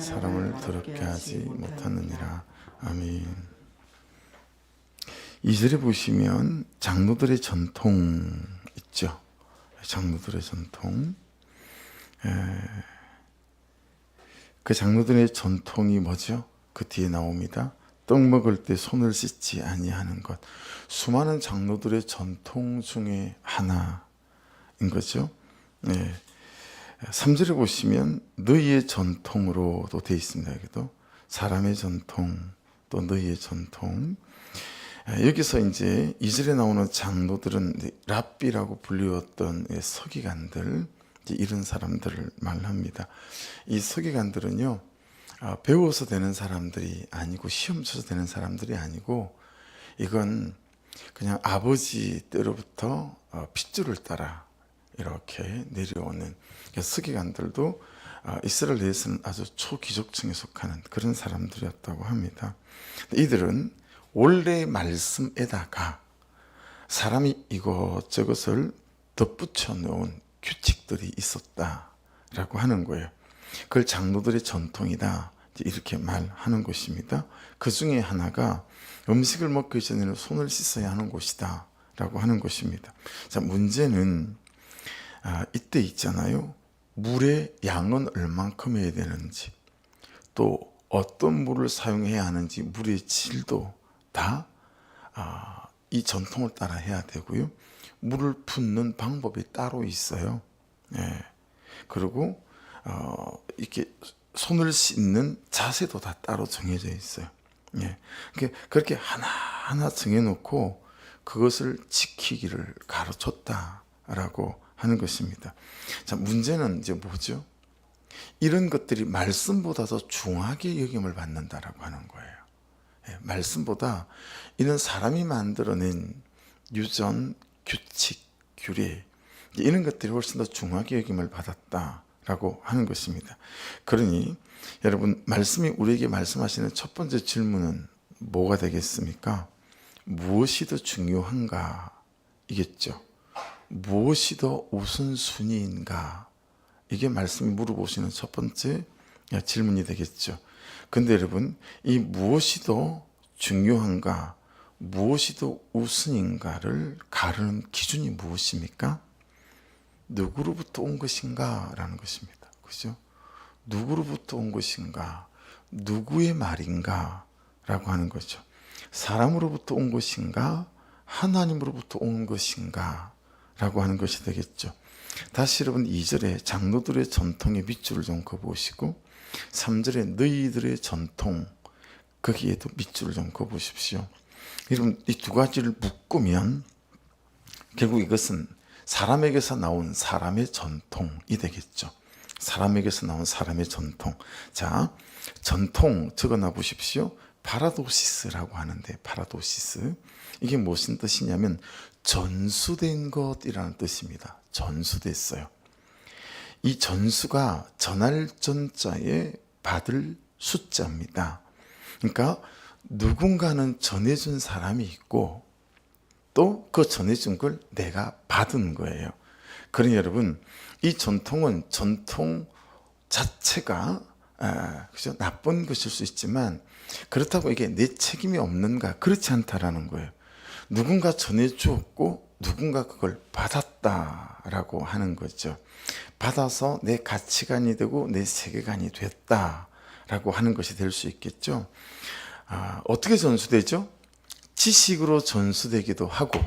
사람을 더럽게 하지 못하느니라. 아멘. 2절에 보시면 장로들의 전통 있죠. 장로들의 전통. 그 장로들의 전통이 뭐죠? 그 뒤에 나옵니다. 떡 먹을 때 손을 씻지 아니하는 것. 수많은 장로들의 전통 중에 하나인 거죠. 3절에 보시면 너희의 전통으로도 되어 있습니다. 여기도 사람의 전통, 또 너희의 전통. 여기서 이제 2절에 나오는 장로들은 랍비라고 불리웠던 서기관들, 이런 사람들을 말합니다. 이 서기관들은요, 배워서 되는 사람들이 아니고 시험 쳐서 되는 사람들이 아니고, 이건 그냥 아버지 때로부터 핏줄을 따라 이렇게 내려오는 서기관들도 이스라엘 내에서는 아주 초귀족층에 속하는 그런 사람들이었다고 합니다. 이들은 원래 말씀에다가 사람이 이것저것을 덧붙여 놓은 규칙들이 있었다라고 하는 거예요. 그걸 장로들의 전통이다 이렇게 말하는 것입니다. 그 중에 하나가 음식을 먹기 전에는 손을 씻어야 하는 것이다 라고 하는 것입니다. 자, 문제는 이때 있잖아요. 물의 양은 얼만큼 해야 되는지, 또 어떤 물을 사용해야 하는지, 물의 질도 다 이 전통을 따라 해야 되고요. 물을 붓는 방법이 따로 있어요. 그리고 이렇게 손을 씻는 자세도 다 따로 정해져 있어요. 그렇게 하나하나 정해놓고 그것을 지키기를 가르쳤다라고 하는 것입니다. 자, 문제는 이제 뭐죠? 이런 것들이 말씀보다 더 중하게 여김을 받는다라고 하는 거예요. 말씀보다 이런 사람이 만들어낸 유전, 규칙, 규례, 이런 것들이 훨씬 더 중하게 여김을 받았다라고 하는 것입니다. 그러니 여러분, 말씀이 우리에게 말씀하시는 첫 번째 질문은 뭐가 되겠습니까? 무엇이 더 중요한가? 이겠죠. 무엇이 더 우선순위인가? 이게 말씀이 물어보시는 첫 번째 질문이 되겠죠. 근데 여러분, 이 무엇이 더 중요한가, 무엇이 더 우선인가를 가르는 기준이 무엇입니까? 누구로부터 온 것인가? 라는 것입니다. 그죠? 누구로부터 온 것인가? 누구의 말인가? 라고 하는 거죠. 사람으로부터 온 것인가? 하나님으로부터 온 것인가? 라고 하는 것이 되겠죠. 다시 여러분 2절에 장로들의 전통의 밑줄을 좀 그어보시고 3절에 너희들의 전통, 거기에도 밑줄을 좀 그어보십시오. 여러분, 이 두 가지를 묶으면 결국 이것은 사람에게서 나온 사람의 전통이 되겠죠. 사람에게서 나온 사람의 전통. 자, 전통 적어놔 보십시오. 파라도시스라고 하는데, 파라도시스, 이게 무슨 뜻이냐면 전수된 것이라는 뜻입니다. 전수됐어요. 이 전수가 전할 전자에 받을 숫자입니다. 그러니까 누군가는 전해준 사람이 있고 또 그 전해준 걸 내가 받은 거예요. 그러니 여러분, 이 전통은 전통 자체가 그죠? 나쁜 것일 수 있지만 그렇다고 이게 내 책임이 없는가? 그렇지 않다라는 거예요. 누군가 전해주었고 누군가 그걸 받았다라고 하는 거죠. 받아서 내 가치관이 되고 내 세계관이 됐다라고 하는 것이 될 수 있겠죠. 어떻게 전수되죠? 지식으로 전수되기도 하고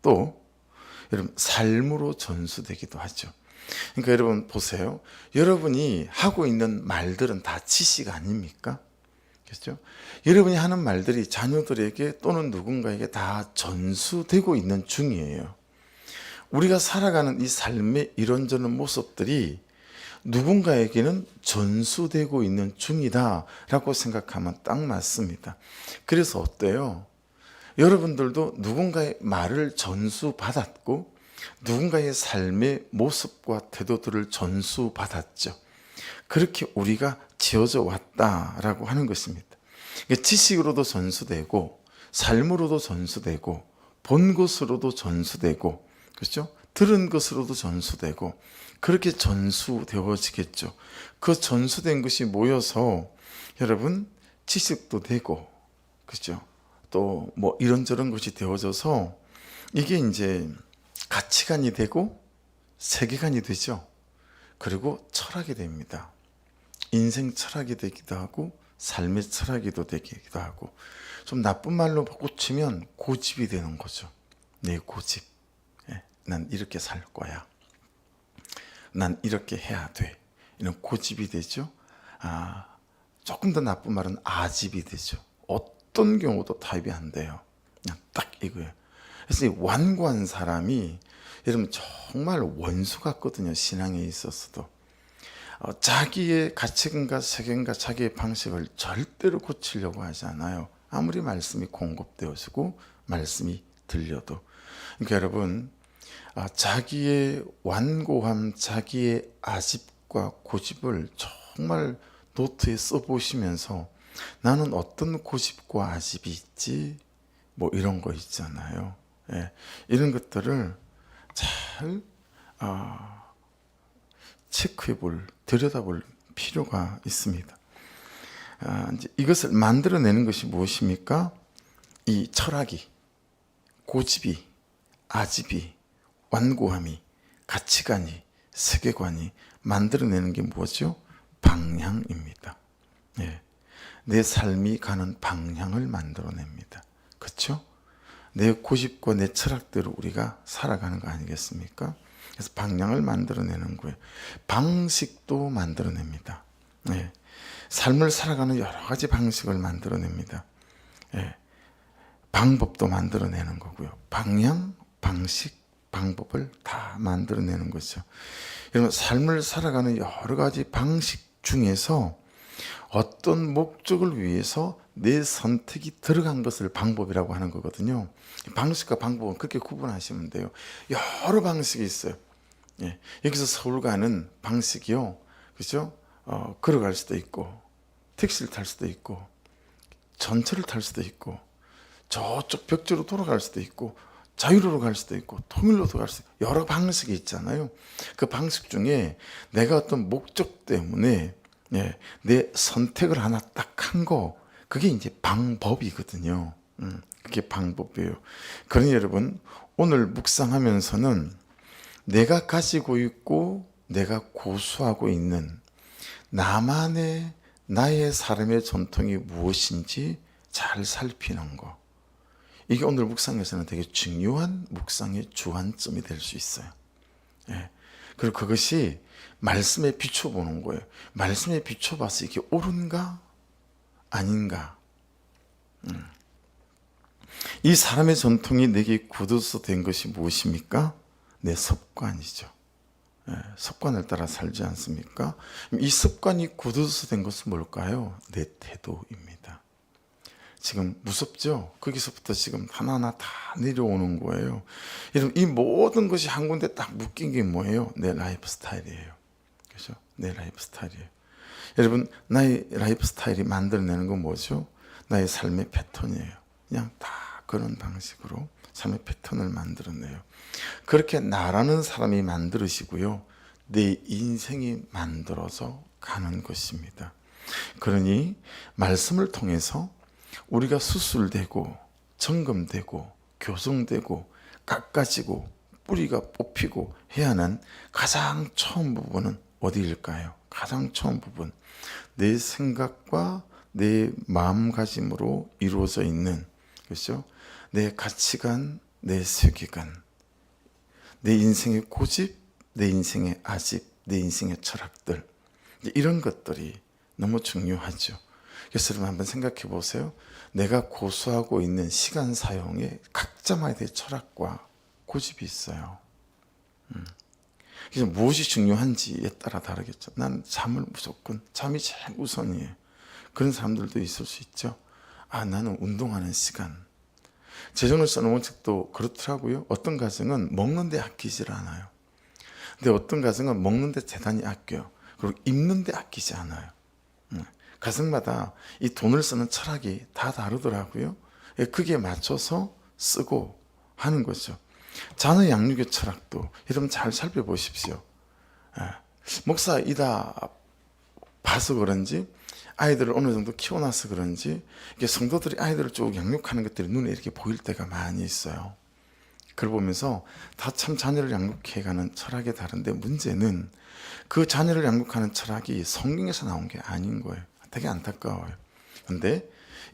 또 여러분 삶으로 전수되기도 하죠. 그러니까 여러분 보세요. 여러분이 하고 있는 말들은 다 지식 아닙니까? 그렇죠? 여러분이 하는 말들이 자녀들에게 또는 누군가에게 다 전수되고 있는 중이에요. 우리가 살아가는 이 삶의 이런저런 모습들이 누군가에게는 전수되고 있는 중이다 라고 생각하면 딱 맞습니다. 그래서 어때요? 여러분들도 누군가의 말을 전수받았고 누군가의 삶의 모습과 태도들을 전수받았죠. 그렇게 우리가 지어져 왔다라고 하는 것입니다. 지식으로도 전수되고 삶으로도 전수되고 본 것으로도 전수되고, 그렇죠? 들은 것으로도 전수되고 그렇게 전수되어지겠죠. 그 전수된 것이 모여서 여러분 지식도 되고, 그죠? 또 뭐 이런저런 것이 되어져서 이게 이제 가치관이 되고 세계관이 되죠. 그리고 철학이 됩니다. 인생 철학이 되기도 하고 삶의 철학이 되기도 하고, 좀 나쁜 말로 꽂히면 고집이 되는 거죠. 내 고집. 난 이렇게 살 거야. 난 이렇게 해야 돼. 이런 고집이 되죠. 조금 더 나쁜 말은 아집이 되죠. 어떤 경우도 타협이 안 돼요. 그냥 딱 이거예요. 그래서 이 완고한 사람이 여러분 정말 원수 같거든요. 신앙에 있어서도. 자기의 가치관과 세계관과 자기의 방식을 절대로 고치려고 하지 않아요. 아무리 말씀이 공급되어지고 말씀이 들려도. 그러니까 여러분, 자기의 완고함, 자기의 아집과 고집을 정말 노트에 써보시면서 나는 어떤 고집과 아집이 있지? 뭐 이런 거 있잖아요. 이런 것들을 잘 체크해볼, 들여다볼 필요가 있습니다. 이제 이것을 만들어내는 것이 무엇입니까? 이 철학이, 고집이, 아집이, 완고함이, 가치관이, 세계관이 만들어내는 게 뭐죠? 방향입니다. 내 삶이 가는 방향을 만들어냅니다. 그렇죠? 내 고집과 내 철학대로 우리가 살아가는 거 아니겠습니까? 그래서 방향을 만들어내는 거예요. 방식도 만들어냅니다. 삶을 살아가는 여러 가지 방식을 만들어냅니다. 방법도 만들어내는 거고요. 방향, 방식, 방법을 다 만들어내는 거죠. 여러분, 삶을 살아가는 여러 가지 방식 중에서 어떤 목적을 위해서 내 선택이 들어간 것을 방법이라고 하는 거거든요. 방식과 방법은 그렇게 구분하시면 돼요. 여러 방식이 있어요. 여기서 서울 가는 방식이요, 그죠? 걸어갈 수도 있고, 택시를 탈 수도 있고, 전철을 탈 수도 있고, 저쪽 벽지로 돌아갈 수도 있고, 자유로로 갈 수도 있고, 통일로도 갈 수도 있고, 여러 방식이 있잖아요. 그 방식 중에 내가 어떤 목적 때문에 내 선택을 하나 딱 한 거, 그게 이제 방법이거든요. 그게 방법이에요. 그러니 여러분, 오늘 묵상하면서는 내가 가지고 있고 내가 고수하고 있는 나만의 나의 삶의 전통이 무엇인지 잘 살피는 거, 이게 오늘 묵상에서는 되게 중요한 묵상의 주안점이 될 수 있어요. 그리고 그것이 말씀에 비춰보는 거예요. 말씀에 비춰봐서 이게 옳은가 아닌가. 이 사람의 전통이 내게 굳어서 된 것이 무엇입니까? 내 습관이죠. 습관을 따라 살지 않습니까? 이 습관이 굳어서 된 것은 뭘까요? 내 태도입니다. 지금 무섭죠? 거기서부터 지금 하나하나 다 내려오는 거예요. 여러분, 이 모든 것이 한 군데 딱 묶인 게 뭐예요? 내 라이프 스타일이에요. 그죠? 내 라이프 스타일이에요. 여러분, 나의 라이프 스타일이 만들어내는 건 뭐죠? 나의 삶의 패턴이에요. 그냥 다 그런 방식으로 삶의 패턴을 만들어내요. 그렇게 나라는 사람이 만들으시고요, 내 인생이 만들어서 가는 것입니다. 그러니 말씀을 통해서 우리가 수술되고 점검되고 교정되고 깎아지고 뿌리가 뽑히고 해야 하는 가장 처음 부분은 어디일까요? 가장 처음 부분, 내 생각과 내 마음가짐으로 이루어져 있는, 그렇죠? 내 가치관, 내 세계관, 내 인생의 고집, 내 인생의 아집, 내 인생의 철학들, 이런 것들이 너무 중요하죠. 그래서 여러분 한번 생각해 보세요. 내가 고수하고 있는 시간 사용에 각자만의 철학과 고집이 있어요. 그래서 무엇이 중요한지에 따라 다르겠죠. 나는 잠을 무조건, 잠이 제일 우선이에요. 그런 사람들도 있을 수 있죠. 나는 운동하는 시간. 재정을 써놓은 책도 그렇더라고요. 어떤 가정은 먹는데 아끼질 않아요. 근데 어떤 가정은 먹는데 대단히 아껴요. 그리고 입는데 아끼지 않아요. 가정마다 이 돈을 쓰는 철학이 다 다르더라고요. 그게 맞춰서 쓰고 하는 거죠. 자녀 양육의 철학도 여러분 잘 살펴보십시오. 목사이다 봐서 그런지 아이들을 어느 정도 키워놔서 그런지 이게 성도들이 아이들을 쭉 양육하는 것들이 눈에 이렇게 보일 때가 많이 있어요. 그걸 보면서 다 참 자녀를 양육해가는 철학이 다른데 문제는 그 자녀를 양육하는 철학이 성경에서 나온 게 아닌 거예요. 되게 안타까워요. 근데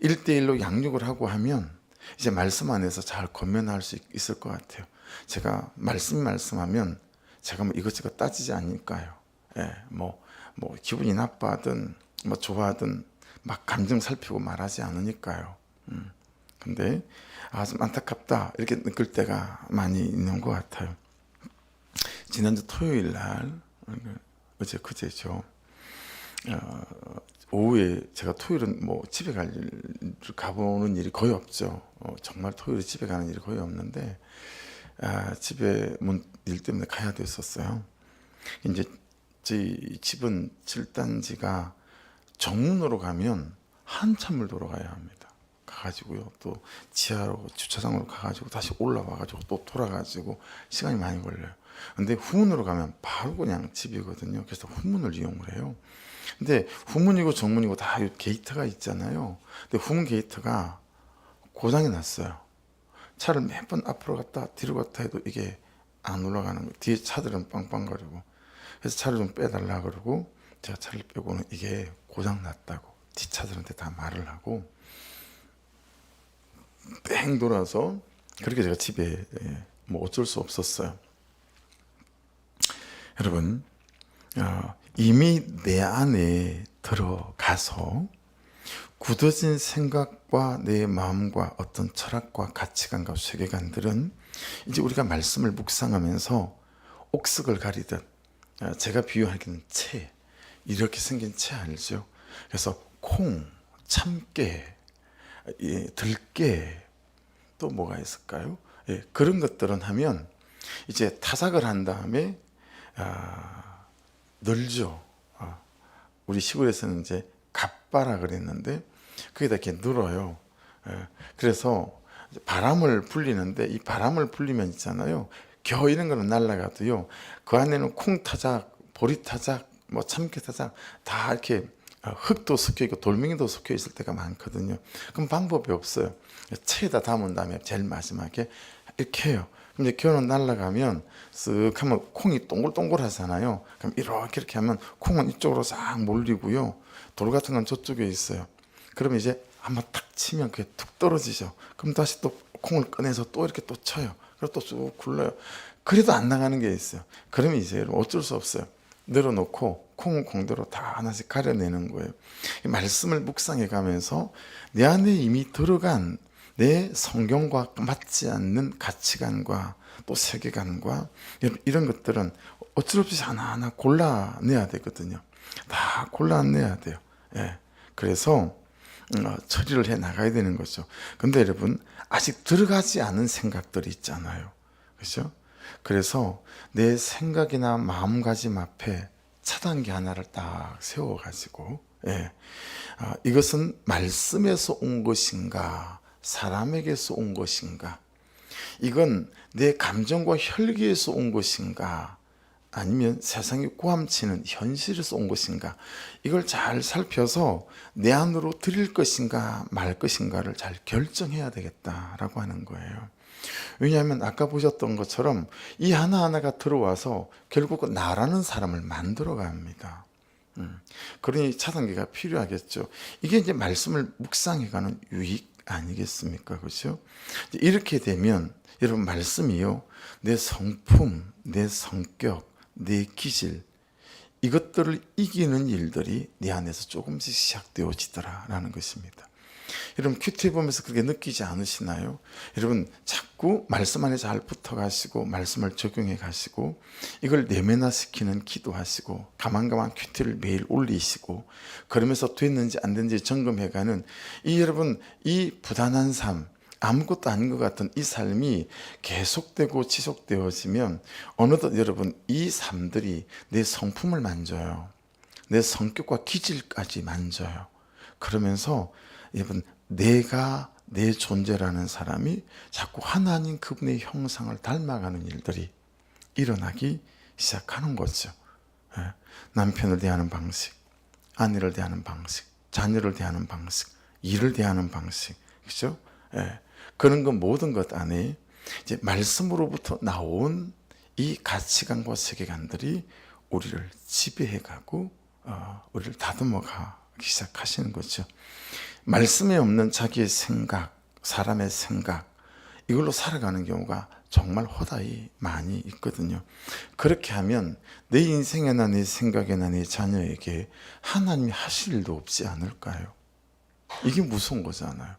1대1로 양육을 하고 하면 이제 말씀 안에서 잘 권면할 수 있을 것 같아요. 제가 말씀하면 제가 뭐 이것저것 따지지 않을까요? 뭐 기분이 나빠하든 뭐 좋아하든 막 감정 살피고 말하지 않으니까요. 근데 좀 안타깝다 이렇게 느낄 때가 많이 있는 것 같아요. 지난주 토요일 날 어제 그제죠. 오후에 제가 토요일은 뭐 집에 가보는 일이 거의 없죠. 정말 토요일에 집에 가는 일이 거의 없는데 집에 일 때문에 가야 됐었어요. 이제 저희 집은 7단지가 정문으로 가면 한참을 돌아가야 합니다. 가가지고요 또 지하로 주차장으로 가가지고 다시 올라와가지고 또 돌아가지고 시간이 많이 걸려요. 근데 후문으로 가면 바로 그냥 집이거든요. 그래서 후문을 이용을 해요. 근데 후문이고 정문이고 다 게이트가 있잖아요. 근데 후문 게이트가 고장이 났어요. 차를 몇 번 앞으로 갔다 뒤로 갔다 해도 이게 안 올라가는 거예요. 뒤에 차들은 빵빵거리고. 그래서 차를 좀 빼달라 그러고 제가 차를 빼고는 이게 고장 났다고 뒷차들한테 다 말을 하고 뺑 돌아서 그렇게 제가 집에 뭐 어쩔 수 없었어요. 여러분 이미 내 안에 들어가서 굳어진 생각과 내 마음과 어떤 철학과 가치관과 세계관들은 이제 우리가 말씀을 묵상하면서 옥석을 가리듯 제가 비유하기는 채 이렇게 생긴 채 알죠? 그래서 콩, 참깨, 들깨 또 뭐가 있을까요? 그런 것들은 하면 이제 타작을 한 다음에 늘죠. 우리 시골에서는 이제 갑바라 그랬는데 거기다 이렇게 늘어요. 그래서 바람을 불리는데 이 바람을 불리면 있잖아요. 겨우 이런 거는 날아가도요. 그 안에는 콩타작, 보리타작, 뭐 참깨타작 다 이렇게 흙도 섞여 있고 돌멩이도 섞여 있을 때가 많거든요. 그럼 방법이 없어요. 채에다 담은 다음에 제일 마지막에 이렇게 해요. 근데 겨울은 날아가면 쓱 하면 콩이 동글동글하잖아요. 그럼 이렇게 하면 콩은 이쪽으로 싹 몰리고요. 돌 같은 건 저쪽에 있어요. 그러면 이제 한번 탁 치면 그게 툭 떨어지죠. 그럼 다시 또 콩을 꺼내서 또 이렇게 또 쳐요. 그리고 또 쭉 굴러요. 그래도 안 나가는 게 있어요. 그러면 이제 어쩔 수 없어요. 늘어놓고 콩은 콩대로 다 하나씩 가려내는 거예요. 말씀을 묵상해 가면서 내 안에 이미 들어간 내 성경과 맞지 않는 가치관과 또 세계관과 이런 것들은 어쩔 수 없이 하나하나 골라내야 되거든요. 다 골라내야 돼요. 그래서 처리를 해 나가야 되는 거죠. 근데 여러분 아직 들어가지 않은 생각들이 있잖아요. 그렇죠? 그래서 내 생각이나 마음가짐 앞에 차단기 하나를 딱 세워가지고 이것은 말씀에서 온 것인가 사람에게서 온 것인가 이건 내 감정과 혈기에서 온 것인가 아니면 세상이 꼬함치는 현실에서 온 것인가 이걸 잘 살펴서 내 안으로 들일 것인가 말 것인가를 잘 결정해야 되겠다라고 하는 거예요. 왜냐하면 아까 보셨던 것처럼 이 하나하나가 들어와서 결국 나라는 사람을 만들어 갑니다. 그러니 차단기가 필요하겠죠. 이게 이제 말씀을 묵상해가는 유익 아니겠습니까? 그렇죠? 이렇게 되면 여러분 말씀이요. 내 성품, 내 성격, 내 기질 이것들을 이기는 일들이 내 안에서 조금씩 시작되어지더라라는 것입니다. 여러분 큐티 보면서 그렇게 느끼지 않으시나요? 여러분 자꾸 말씀 안에 잘 붙어가시고 말씀을 적용해 가시고 이걸 내면화시키는 기도하시고 가만가만 큐티를 매일 올리시고 그러면서 됐는지 안 됐는지 점검해가는 이 여러분 이 부단한 삶 아무것도 아닌 것 같은 이 삶이 계속되고 지속되어지면 어느덧 여러분 이 삶들이 내 성품을 만져요. 내 성격과 기질까지 만져요. 그러면서 여러분 내가 내 존재라는 사람이 자꾸 하나님 그분의 형상을 닮아가는 일들이 일어나기 시작하는 거죠. 예. 남편을 대하는 방식, 아내를 대하는 방식, 자녀를 대하는 방식, 일을 대하는 방식, 그렇죠? 예. 그런 것 모든 것 안에 이제 말씀으로부터 나온 이 가치관과 세계관들이 우리를 지배해가고 우리를 다듬어가기 시작하시는 거죠. 말씀에 없는 자기의 생각, 사람의 생각, 이걸로 살아가는 경우가 정말 허다히 많이 있거든요. 그렇게 하면 내 인생에나 내 생각에나 내 자녀에게 하나님이 하실 일도 없지 않을까요? 이게 무서운 거잖아요.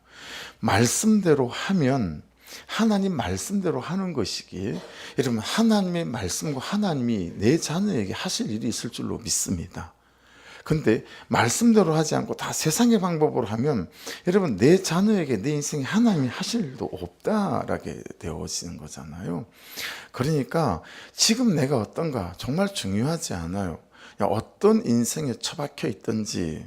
말씀대로 하면 하나님 말씀대로 하는 것이기에 여러분 하나님의 말씀과 하나님이 내 자녀에게 하실 일이 있을 줄로 믿습니다. 근데 말씀대로 하지 않고 다 세상의 방법으로 하면 여러분 내 자녀에게 내 인생에 하나님이 하실 일도 없다라게 되어지는 거잖아요. 그러니까 지금 내가 어떤가 정말 중요하지 않아요. 어떤 인생에 처박혀 있든지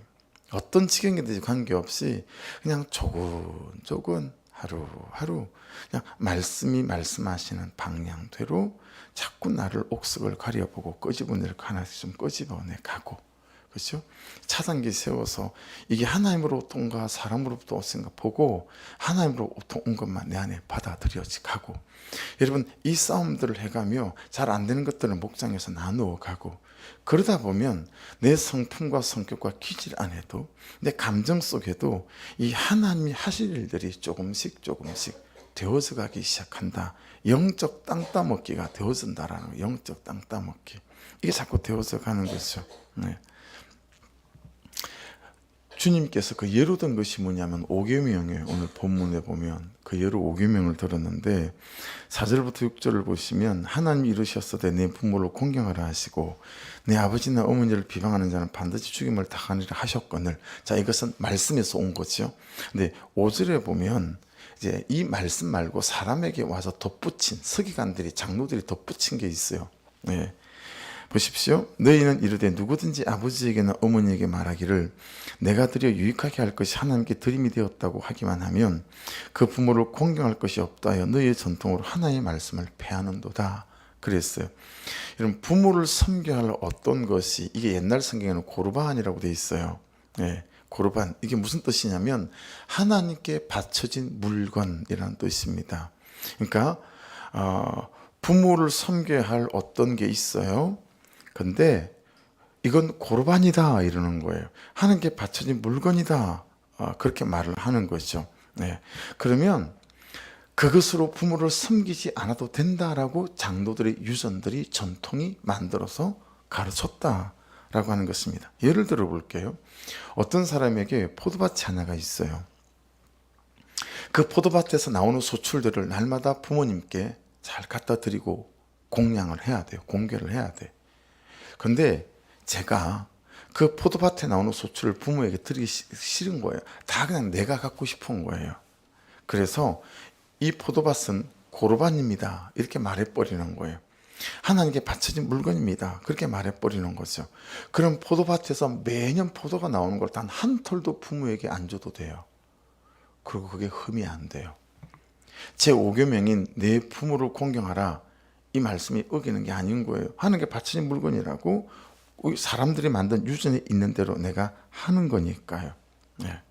어떤 지경이든지 관계없이 그냥 조근조근 하루하루 그냥 말씀이 말씀하시는 방향대로 자꾸 나를 옥석을 가려보고 끄집어낼 거 하나씩 좀 끄집어내 가고, 그렇죠? 차단기 세워서 이게 하나님으로부터 온가 사람으로부터 온가 보고 하나님으로부터 온 것만 내 안에 받아들여지 가고, 여러분 이 싸움들을 해가며 잘 안 되는 것들을 목장에서 나누어 가고, 그러다 보면 내 성품과 성격과 기질 안에도 내 감정 속에도 이 하나님이 하실 일들이 조금씩 되어져 가기 시작한다. 영적 땅 따먹기가 되어진다라는 거예요. 영적 땅 따먹기. 이게 자꾸 되어져 가는 거죠. 네. 주님께서 그 예로 든 것이 뭐냐면 5계명이에요. 오늘 본문에 보면 그 예로 5계명을 들었는데 4절부터 6절을 보시면 하나님이 이르셨으되 내 부모를 공경하라 하시고 내 아버지나 어머니를 비방하는 자는 반드시 죽임을 당하리라 하셨거늘. 자, 이것은 말씀에서 온 거죠. 근데 5절에 보면 이제 이 말씀 말고 사람에게 와서 덧붙인 서기관들이 장로들이 덧붙인 게 있어요. 네. 보십시오. 너희는 이르되 누구든지 아버지에게나 어머니에게 말하기를 내가 드려 유익하게 할 것이 하나님께 드림이 되었다고 하기만 하면 그 부모를 공경할 것이 없다 하여 너희의 전통으로 하나님의 말씀을 폐하는도다. 그랬어요. 여러분 부모를 섬겨할 어떤 것이, 이게 옛날 성경에는 고르반이라고 돼 있어요. 네, 고르반. 이게 무슨 뜻이냐면 하나님께 바쳐진 물건이라는 뜻입니다. 그러니까 부모를 섬겨야 할 어떤 게 있어요. 근데 이건 고르반이다 이러는 거예요. 하나님께 바쳐진 물건이다. 그렇게 말을 하는 거죠. 네. 그러면 그것으로 부모를 섬기지 않아도 된다라고 장로들의 유전들이 전통이 만들어서 가르쳤다라고 하는 것입니다. 예를 들어 볼게요. 어떤 사람에게 포도밭이 하나가 있어요. 그 포도밭에서 나오는 소출들을 날마다 부모님께 잘 갖다 드리고 공양을 해야 돼요. 공개를 해야 돼. 근데 제가 그 포도밭에 나오는 소출을 부모에게 드리기 싫은 거예요. 다 그냥 내가 갖고 싶은 거예요. 그래서 이 포도밭은 고르반입니다. 이렇게 말해버리는 거예요. 하나님께 바쳐진 물건입니다. 그렇게 말해버리는 거죠. 그럼 포도밭에서 매년 포도가 나오는 걸 단 한 톨도 부모에게 안 줘도 돼요. 그리고 그게 흠이 안 돼요. 제5계명인 내 부모를 공경하라, 이 말씀이 어기는 게 아닌 거예요. 하나님께 바쳐진 물건이라고 사람들이 만든 유전에 있는 대로 내가 하는 거니까요. 네.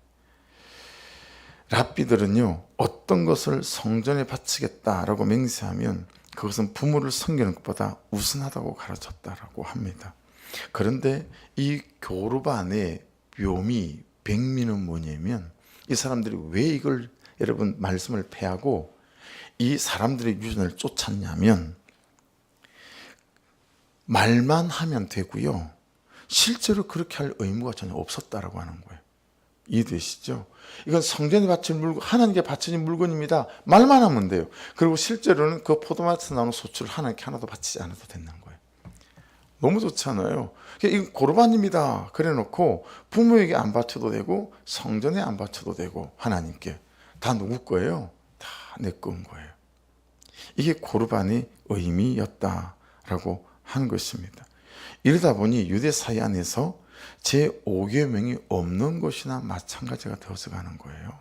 랍비들은요, 어떤 것을 성전에 바치겠다라고 맹세하면 그것은 부모를 섬기는 것보다 우선하다고 가르쳤다라고 합니다. 그런데 이 교르반의 묘미, 백미는 뭐냐면 이 사람들이 왜 이걸 여러분 말씀을 폐하고 이 사람들의 유전을 쫓았냐면 말만 하면 되고요. 실제로 그렇게 할 의무가 전혀 없었다라고 하는 거예요. 이해되시죠? 이건 성전에 바친 물건, 하나님께 바쳐진 물건입니다. 말만 하면 돼요. 그리고 실제로는 그 포도밭에서 나오는 소출을 하나님께 하나도 바치지 않아도 되는 거예요. 너무 좋잖아요. 이건 고르반입니다. 그래 놓고 부모에게 안 바쳐도 되고 성전에 안 바쳐도 되고 하나님께 다 누구 거예요? 다 내 건 거예요. 이게 고르반의 의미였다라고 하는 것입니다. 이러다 보니 유대 사회 안에서 제5계명이 없는 것이나 마찬가지가 되어서 가는 거예요.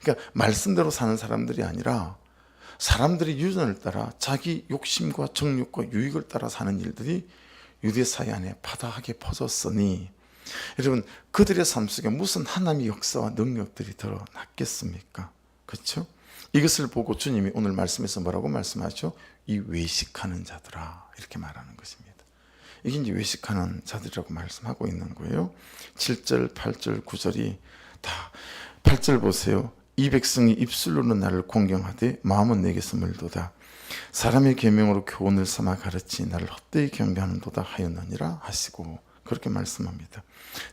그러니까 말씀대로 사는 사람들이 아니라 사람들이 유전을 따라 자기 욕심과 정욕과 유익을 따라 사는 일들이 유대사회 안에 파다하게 퍼졌으니 여러분 그들의 삶 속에 무슨 하나님의 역사와 능력들이 드러났겠습니까? 그렇죠? 이것을 보고 주님이 오늘 말씀에서 뭐라고 말씀하죠? 이 외식하는 자들아 이렇게 말하는 것입니다. 이게 이제 외식하는 자들이라고 말씀하고 있는 거예요. 7절, 8절, 9절이 다 8절 보세요. 이 백성이 입술로는 나를 공경하되 마음은 내게서 멀도다. 사람의 계명으로 교훈을 삼아 가르치 나를 헛되이 경배하는도다 하였느니라 하시고 그렇게 말씀합니다.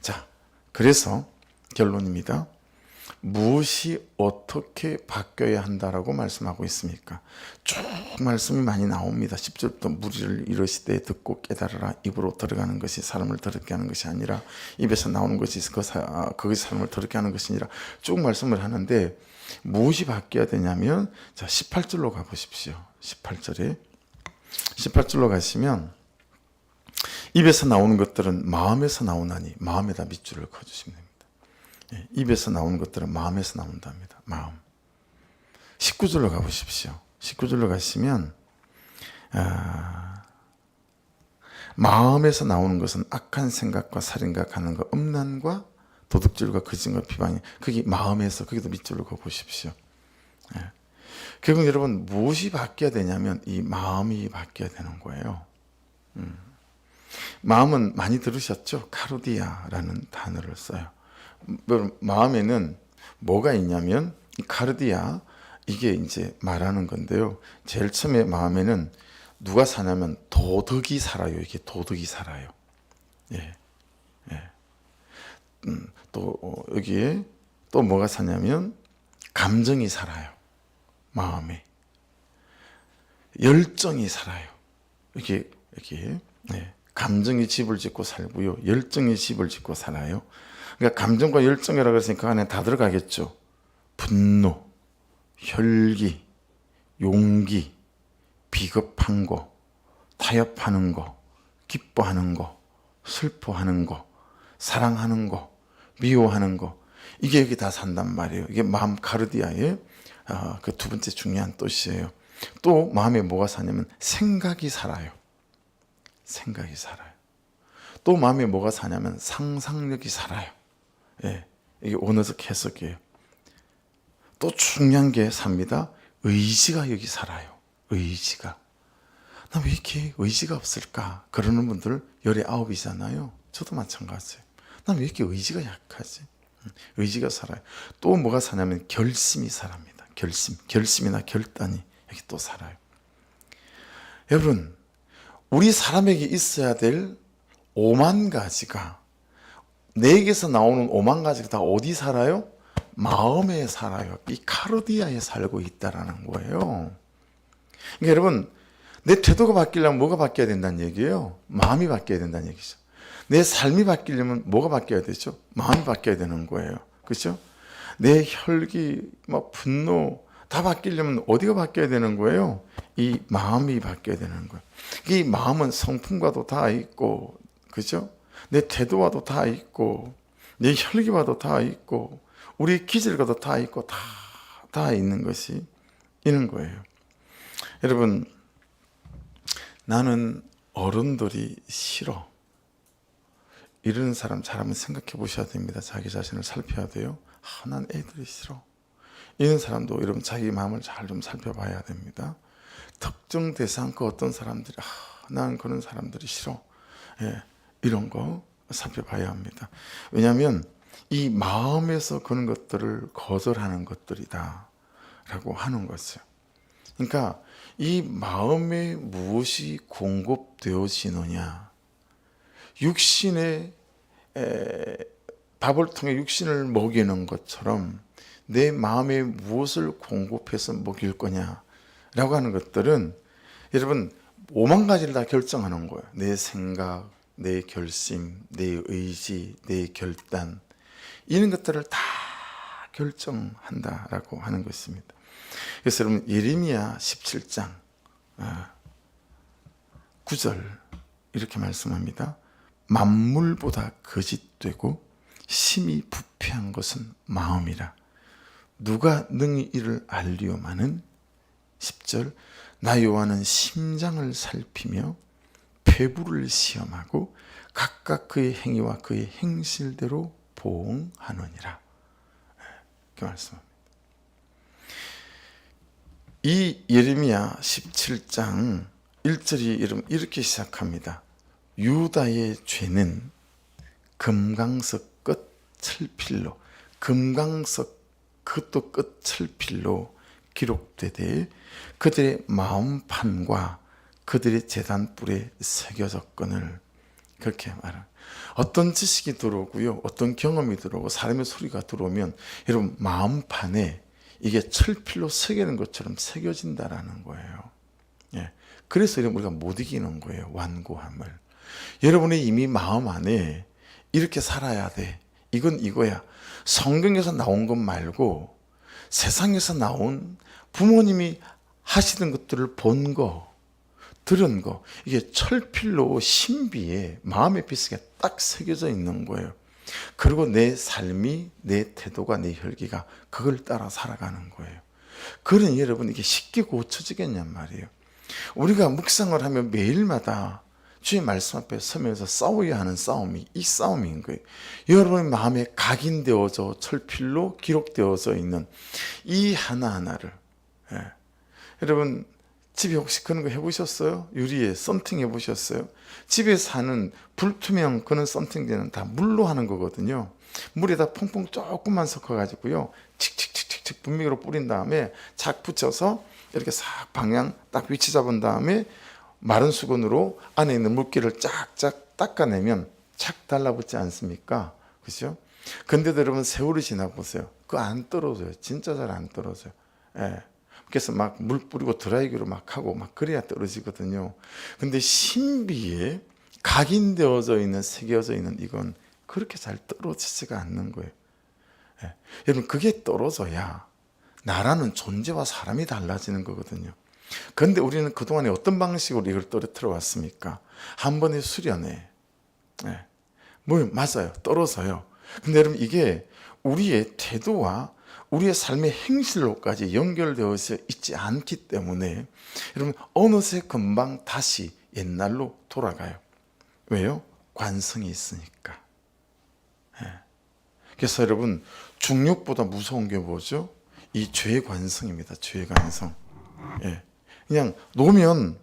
자, 그래서 결론입니다. 무엇이 어떻게 바뀌어야 한다라고 말씀하고 있습니까? 쭉 말씀이 많이 나옵니다. 10절부터 무리를 이르시되 듣고 깨달으라. 입으로 들어가는 것이 사람을 더럽게 하는 것이 아니라 입에서 나오는 것이 그것이 사람을 더럽게 하는 것이 아니라 쭉 말씀을 하는데 무엇이 바뀌어야 되냐면 자 18절로 가보십시오. 18절로 가시면 입에서 나오는 것들은 마음에서 나오나니 마음에다 밑줄을 그어주시면 됩니다. 입에서 나오는 것들은 마음에서 나온답니다. 마음. 19절로 가보십시오. 19절로 가시면 마음에서 나오는 것은 악한 생각과 살인과 가난과 음란과 도둑질과 거짓과 비방이 그게 마음에서 거기도 밑줄을 그어보십시오. 결국 여러분 무엇이 바뀌어야 되냐면 이 마음이 바뀌어야 되는 거예요. 마음은 많이 들으셨죠? 카르디아라는 단어를 써요. 마음에는 뭐가 있냐면 이 카르디아 이게 이제 말하는 건데요. 제일 처음에 마음에는 누가 사냐면 도덕이 살아요. 이게 도덕이 살아요. 또 여기에 또 뭐가 사냐면 감정이 살아요. 마음에 열정이 살아요. 이렇게 감정이 집을 짓고 살고요. 열정이 집을 짓고 살아요. 그러니까 감정과 열정이라고 했으니까 그 안에 다 들어가겠죠. 분노, 혈기, 용기, 비겁한 거, 타협하는 거, 기뻐하는 거, 슬퍼하는 거, 사랑하는 거, 미워하는 거 이게 여기 다 산단 말이에요. 이게 마음 카르디아의 그 두 번째 중요한 뜻이에요. 또 마음에 뭐가 사냐면 생각이 살아요. 생각이 살아요. 또 마음에 뭐가 사냐면 상상력이 살아요. 이게 원어적 해석이에요. 또 중요한 게 삽니다. 의지가 여기 살아요. 의지가. 나 왜 이렇게 의지가 없을까? 그러는 분들 19이잖아요. 저도 마찬가지예요. 난 왜 이렇게 의지가 약하지? 의지가 살아요. 또 뭐가 사냐면 결심이 살아납니다. 결심이나 결단이 여기 또 살아요. 여러분, 우리 사람에게 있어야 될 5만 가지가 내게서 나오는 5만 가지가 다 어디 살아요? 마음에 살아요. 이 카르디아에 살고 있다라는 거예요. 그러니까 여러분, 내 태도가 바뀌려면 뭐가 바뀌어야 된다는 얘기예요? 마음이 바뀌어야 된다는 얘기죠. 내 삶이 바뀌려면 뭐가 바뀌어야 되죠? 마음이 바뀌어야 되는 거예요. 그렇죠? 내 혈기, 막 분노 다 바뀌려면 어디가 바뀌어야 되는 거예요? 이 마음이 바뀌어야 되는 거예요. 이 마음은 성품과도 다 있고, 그렇죠? 내 태도와도 다 있고, 내 혈기와도 다 있고, 우리 기질과도 다 있고, 다 있는 것이 있는 거예요. 여러분, 나는 어른들이 싫어. 이런 사람 잘 한번 생각해 보셔야 됩니다. 자기 자신을 살펴야 돼요. 난 애들이 싫어. 이런 사람도 여러분 자기 마음을 잘 좀 살펴봐야 됩니다. 특정 대상 그 어떤 사람들이 난 그런 사람들이 싫어. 이런 거 살펴봐야 합니다. 왜냐하면 이 마음에서 그런 것들을 거절하는 것들이다 라고 하는 거죠. 그러니까 이 마음에 무엇이 공급되어지느냐, 육신의 밥을 통해 육신을 먹이는 것처럼 내 마음에 무엇을 공급해서 먹일 거냐라고 하는 것들은 여러분 5만 가지를 다 결정하는 거예요. 내 생각, 내 결심, 내 의지, 내 결단 이런 것들을 다 결정한다라고 하는 것입니다. 그래서 여러분 예레미야 17장 9절 이렇게 말씀합니다. 만물보다 거짓되고 심히 부패한 것은 마음이라. 누가 능히 이를 알리오마는 10절 나 요한은 심장을 살피며 폐부를 시험하고 각각 그의 행위와 그의 행실대로 보응하느니라. 그 말씀입니다. 이 예레미야 17장 1절이 이렇게 시작합니다. 유다의 죄는 금강석 끝 철필로, 금강석 그것도 끝 철필로 기록되되 그들의 마음판과 그들의 제단뿔에 새겨졌거늘. 그렇게 말합니다. 어떤 지식이 들어오고요, 어떤 경험이 들어오고 사람의 소리가 들어오면 여러분 마음판에 이게 철필로 새기는 것처럼 새겨진다라는 거예요. 예. 그래서 우리가 못 이기는 거예요. 완고함을. 여러분의 이미 마음 안에 이렇게 살아야 돼. 이건 이거야. 성경에서 나온 것 말고 세상에서 나온 부모님이 하시는 것들을 본 거, 들은 거, 이게 철필로 신비에 마음의 빛에 딱 새겨져 있는 거예요. 그리고 내 삶이, 내 태도가, 내 혈기가 그걸 따라 살아가는 거예요. 그러니 여러분 이게 쉽게 고쳐지겠냔 말이에요. 우리가 묵상을 하면 매일마다 주의 말씀 앞에 서면서 싸워야 하는 싸움이 이 싸움인 거예요. 여러분의 마음에 각인되어져 철필로 기록되어져 있는 이 하나하나를, 예. 여러분 집에 혹시 그런 거 해보셨어요? 유리에 썬팅 해보셨어요? 집에 사는 불투명 그런 썬팅제는 다 물로 하는 거거든요. 물에다 퐁퐁 조금만 섞어가지고요, 칙칙칙칙칙 분명히로 뿌린 다음에 착 붙여서 이렇게 싹 방향 딱 위치 잡은 다음에 마른 수건으로 안에 있는 물기를 쫙쫙 닦아내면 착 달라붙지 않습니까? 그죠? 근데도 여러분 세월이 지나 보세요. 그거 안 떨어져요. 진짜 잘 안 떨어져요. 예. 그래서 막 물 뿌리고 드라이기로 막 하고 막 그래야 떨어지거든요. 근데 신비에 각인되어져 있는, 새겨져 있는 이건 그렇게 잘 떨어지지가 않는 거예요. 예. 여러분 그게 떨어져야 나라는 존재와 사람이 달라지는 거거든요. 그런데 우리는 그동안에 어떤 방식으로 이걸 떨어뜨려 왔습니까? 한 번의 수련에, 예. 뭐 맞아요. 떨어져요. 근데 여러분 이게 우리의 태도와 우리의 삶의 행실로까지 연결되어서 있지 않기 때문에 여러분 어느새 금방 다시 옛날로 돌아가요. 왜요? 관성이 있으니까. 예. 그래서 여러분 중력보다 무서운 게 뭐죠? 이 죄의 관성입니다. 죄의 관성. 예. 그냥 놓으면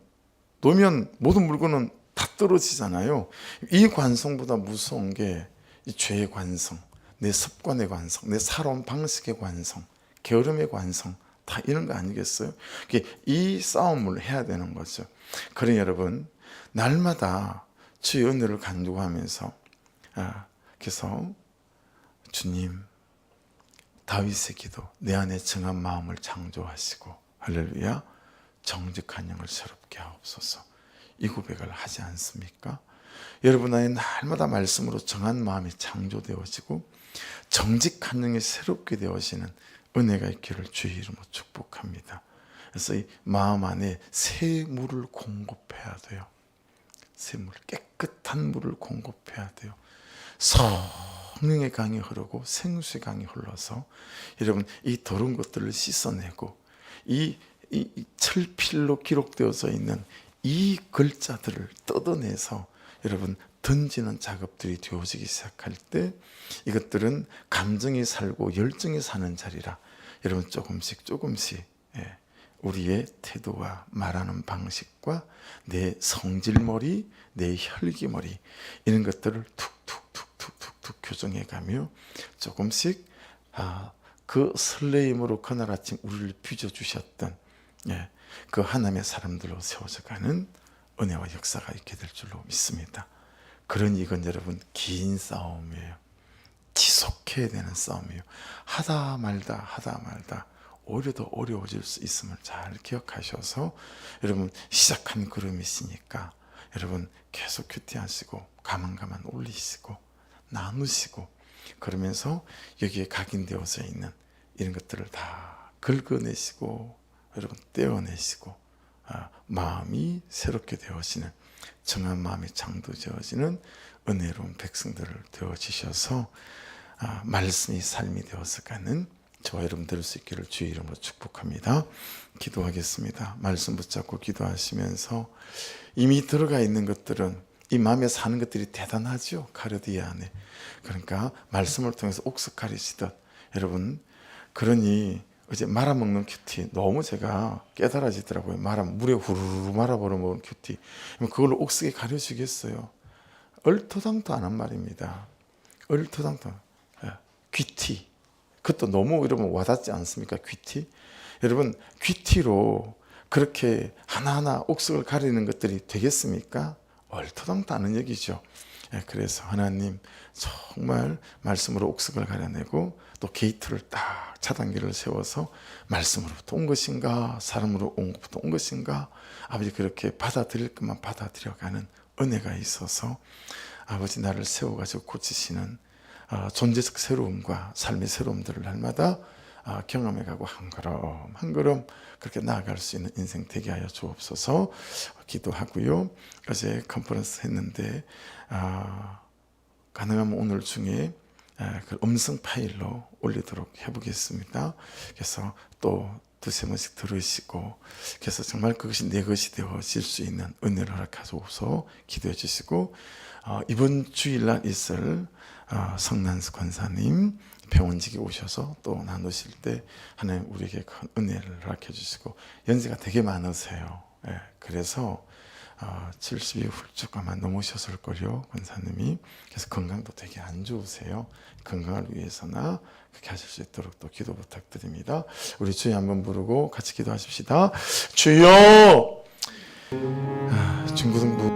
모든 물건은 다 떨어지잖아요. 이 관성보다 무서운 게 이 죄의 관성, 내 습관의 관성, 내 살아온 방식의 관성, 게으름의 관성, 다 이런 거 아니겠어요? 이 싸움을 해야 되는 거죠. 그러니 여러분 날마다 주의 은혜를 간구하면서, 그래서 주님 다윗의 기도, 내 안에 정한 마음을 창조하시고 할렐루야 정직한 영을 새롭게 하옵소서, 이 고백을 하지 않습니까? 여러분 안에 날마다 말씀으로 정한 마음이 창조되어지고 정직한 영이 새롭게 되어지는 은혜가 있기를 주의 이름으로 축복합니다. 그래서 이 마음 안에 새 물을 공급해야 돼요. 새 물, 깨끗한 물을 공급해야 돼요. 성령의 강이 흐르고 생수의 강이 흘러서 여러분 이 더러운 것들을 씻어내고 이 철필로 기록되어져 있는 이 글자들을 뜯어내서 여러분 던지는 작업들이 되어지기 시작할 때 이것들은 감정이 살고 열정이 사는 자리라 여러분 조금씩 우리의 태도와 말하는 방식과 내 성질머리, 내 혈기머리 이런 것들을 툭툭툭툭툭툭 교정해가며 조금씩 그 설레임으로 그날 아침 우리를 빚어주셨던 그 하나님의 사람들로 세워져가는 은혜와 역사가 있게 될 줄로 믿습니다. 그러니 이건 여러분 긴 싸움이에요. 지속해야 되는 싸움이에요. 하다 말다 오히려 더 어려워질 수 있음을 잘 기억하셔서 여러분 시작한 걸음이시니까 여러분 계속 큐티하시고 가만가만 올리시고 나누시고 그러면서 여기에 각인되어져 있는 이런 것들을 다 긁어내시고 여러분 떼어내시고 마음이 새롭게 되어지는 정한 마음이 창조되어지는 은혜로운 백성들을 되어지셔서 말씀이 삶이 되어서 가는 저와 여러분 될 수 있기를 주의 이름으로 축복합니다. 기도하겠습니다. 말씀 붙잡고 기도하시면서 이미 들어가 있는 것들은 이 마음에 사는 것들이 대단하죠. 가르디아 안에. 그러니까 말씀을 통해서 옥석 가리시듯 여러분, 그러니 어제 말아먹는 큐티 너무 제가 깨달아지더라고요. 물에 후루루 말아버려 먹은 큐티. 그걸로 옥석에 가려지겠어요. 얼토당토 안 한 말입니다. 얼토당토. 귀티. 그것도 너무 여러분 와닿지 않습니까? 귀티. 여러분, 귀티로 그렇게 하나하나 옥석을 가리는 것들이 되겠습니까? 얼토당토 않은 얘기죠. 그래서 하나님 정말 말씀으로 옥석을 가려내고 또 게이트를 딱 차단기를 세워서 말씀으로부터 온 것인가 사람으로 온 것부터 온 것인가 아버지 그렇게 받아들일 것만 받아들여가는 은혜가 있어서 아버지 나를 세워가지고 고치시는 존재적 새로움과 삶의 새로움들을 날마다 경험해가고 한 걸음 한 걸음 그렇게 나아갈 수 있는 인생 되게 하여 주옵소서. 기도하고요. 어제 컨퍼런스 했는데 가능하면 오늘 중에 그 음성 파일로 올리도록 해보겠습니다. 그래서 또 두세 번씩 들으시고 그래서 정말 그것이 내 것이 되어질 수 있는 은혜를 허락하소서. 기도해 주시고 이번 주일날 있을 성난수 권사님 병원직에 오셔서 또 나누실 때 하나님 우리에게 큰 은혜를 허락해 주시고 연세가 되게 많으세요. 그래서 70이 훌쩍 아마 넘으셨을 거요 권사님이. 그래서 건강도 되게 안 좋으세요. 건강을 위해서나 그렇게 하실 수 있도록 또 기도 부탁드립니다. 우리 주여 한번 부르고 같이 기도하십시다. 주여! 중고등부